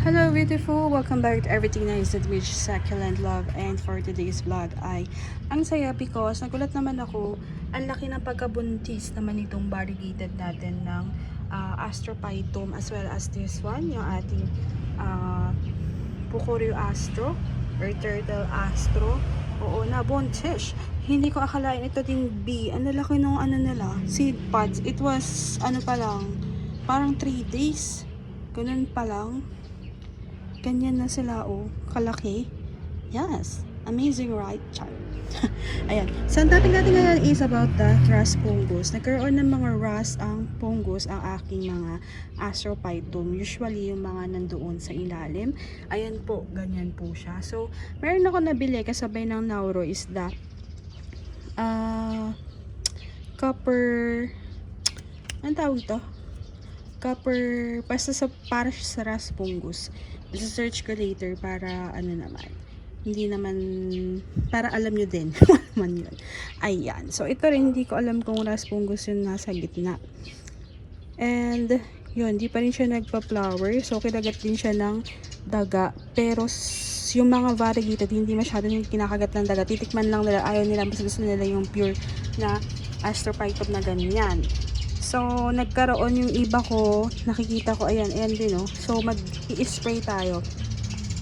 Hello beautiful! Welcome back to Everything Nice that Rich Succulent Love, and for today's vlog ay ang saya because nagulat naman ako, ang laki ng pagkabuntis naman itong variegated natin ng Astrophytum as well as this one, yung ating Pucureo Astro or Turtle Astro. Oo, nabuntis. Hindi ko akalain ito din B. Ang laki ng ano nila, seed pods. It was ano pa lang, parang 3 days. Ganun pa lang. Ganyan na sila, oh. Kalaki. Yes. Amazing, right? Char. Ayan. So, ang topic natin ngayon is about the rust fungus. Nagkaroon ng mga rust ang fungus ang aking mga Astrophytum. Usually, yung mga nandoon sa ilalim. Ayan po. Ganyan po siya. So, meron ako nabili kasabay ng Nauro is the copper, anong tawag ito? Copper, basta para sa rust fungus. Search ko later para ano naman, hindi naman, para alam nyo din man yun. Ayan, so ito rin hindi ko alam kung rust fungus yun nasa gitna, and yun, di pa rin siya nagpa-flower, so kinagat din siya ng daga, pero yung mga variegated hindi masyado yung kinakagat ng daga, titikman lang nila, ayaw nila, mas gusto nila yung pure na Astrophytum na ganyan. So, nagkaroon yung iba ko, nakikita ko, ayan din, oh. So, mag-i-spray tayo.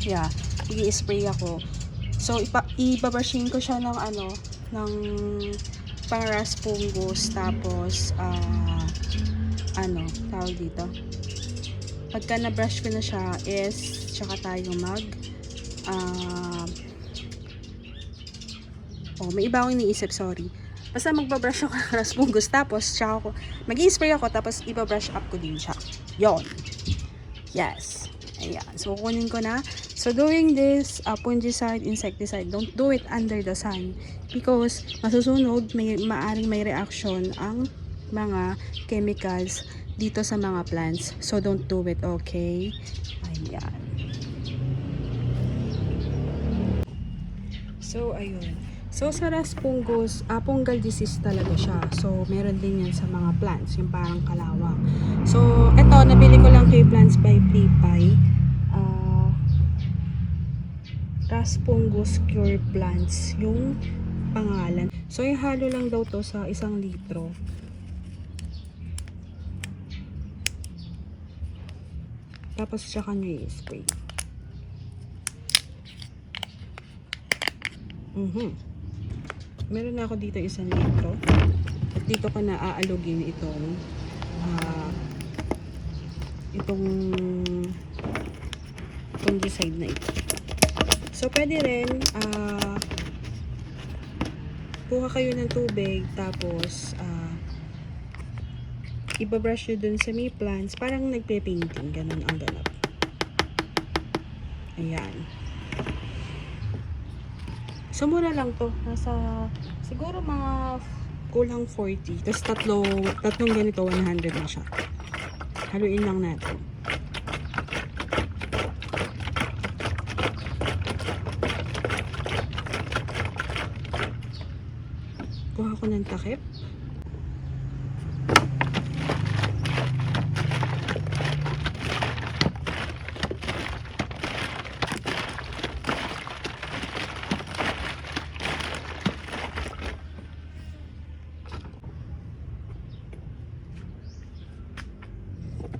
Yeah, mag-i-spray ako. So, ibabrushing ko siya ng ano, ng pang-rust fungus, tapos, ano, tawag dito. Pagka na-brush ko na siya, tsaka tayo may iba akong iniisip, sorry. Basta magbabrush ako ng rust fungus, tapos tsaka ako mag-i-spray ako, tapos ibabrush up ko din siya. Yon. Yes. Ayan. So, kunin ko na. So, doing this fungicide, insecticide, don't do it under the sun because masusunog, maaring may reaction ang mga chemicals dito sa mga plants. So, don't do it, okay? Ayan. So, ayun. So, sa rust fungus, fungal disease talaga siya. So, meron din yan sa mga plants, yung parang kalawang. So, eto, nabili ko lang kay Plants by Flipay. Rust fungus cure plants, yung pangalan. So, ihalo lang daw to sa 1 litro. Tapos, tsaka nyo i-spray. Meron na ako dito 1 litro. At dito ko na aalugin itong fungicide na ito. So, pwede rin kuha kayo ng tubig, tapos ibabrush nyo dun sa may plants, parang nagpe-painting, ganun ang ganap. Ayan. So, mura lang to. Nasa, siguro mga kulang 40. Tapos tatlong ganito, 100 na siya. Haluin lang natin. Kuha ko ng takip.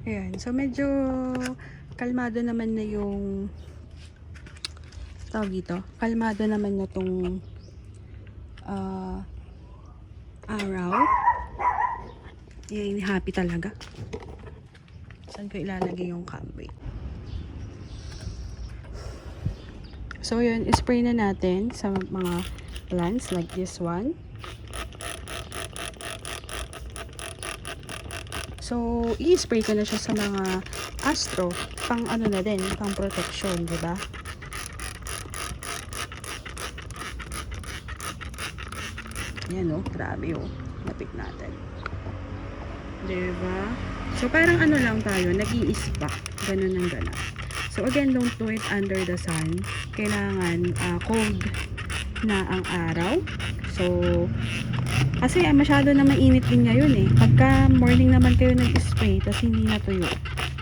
Ayan. So, medyo kalmado naman na yung tawag dito. Kalmado naman na tong araw. Ayan, happy talaga. Saan ko ilalagay yung camera? So, yun. Spray na natin sa mga plants like this one. So, i-spray ko na siya sa mga astro, pang ano na din, pang protection, di ba? Yan, oh, grabe, oh. Lapit natin. Di ba? So, parang ano lang tayo, nag-i-ispa. Ganun ang ganun. So, again, don't do it under the sun. Kailangan cold na ang araw. So, kasi masyado na mainit din ngayon eh. Pagka morning naman kayo nag-spray, tapos hindi natuyo,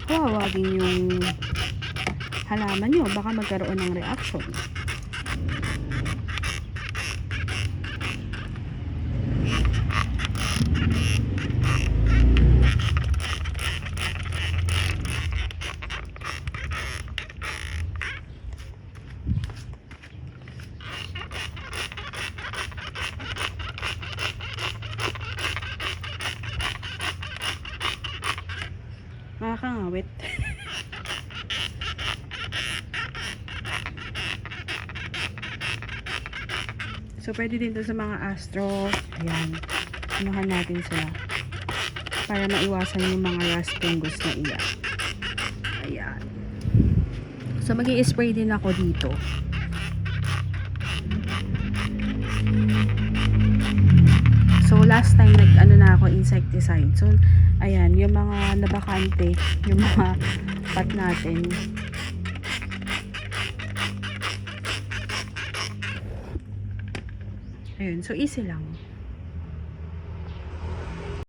kawawa din yung halaman nyo. Baka magkaroon ng reaction. Nakakangawit. So, pwede din to sa mga astro. Ayan. Anuhan natin sila. Para maiwasan yung mga rust fungus na iyan. Ayan. So, mag-i-spray din ako dito. So, last time nag-ano na ako insecticide. So, ayan, yung mga nabakante, yung mga pot natin. Ayun, so easy lang.